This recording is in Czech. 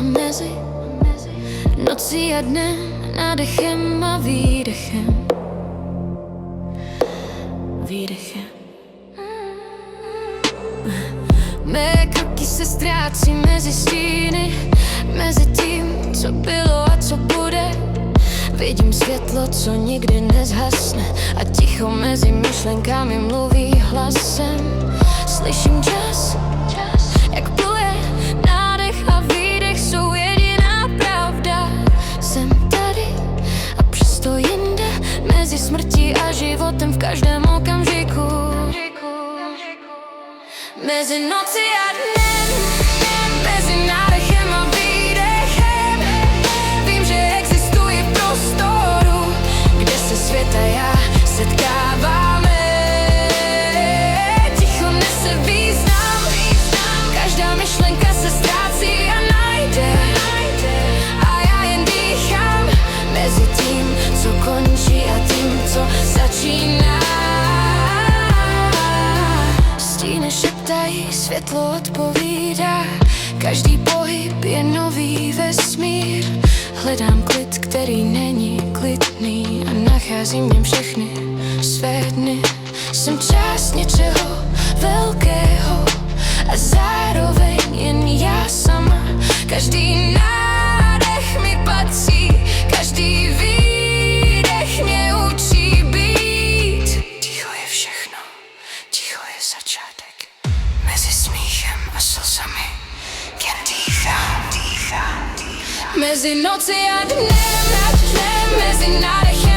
mezi nocí a dnem, nádechem a výdechem. Mé kroky se ztrácí mezi stíny, mezi tím, co bylo a co bude. Vidím světlo, co nikdy nezhasne, a ticho mezi myšlenkami mluví hlasem. Slyším čas, jak pluje, nádech a výdech jsou jediná pravda. Jsem tady a přesto jinde, mezi smrtí a životem v každém okamžiku. Mezi nocí a dnem, mezi nádechem a výdechem. Vím, že existuje v prostoru, kde se svět a já setkáváme. Ticho nese význam, každá myšlenka se ztrácí a najde. A já jen dýchám mezi tím, co končí a tím, co začíná. Stíny šeptají, světlo odpovídá, každý pohyb je nový vesmír. Hledám klid, který není klidný, a nacházím v něm všechny své dny. Jsem část něčeho velkého a zároveň jen já sama. Každý nádech mi patří, každý výdech mě učí být. Ticho je všechno, ticho je začátek. Mezi smíchem a slzami jen dýchám. Mezi nocí a dnem, mezi nádechem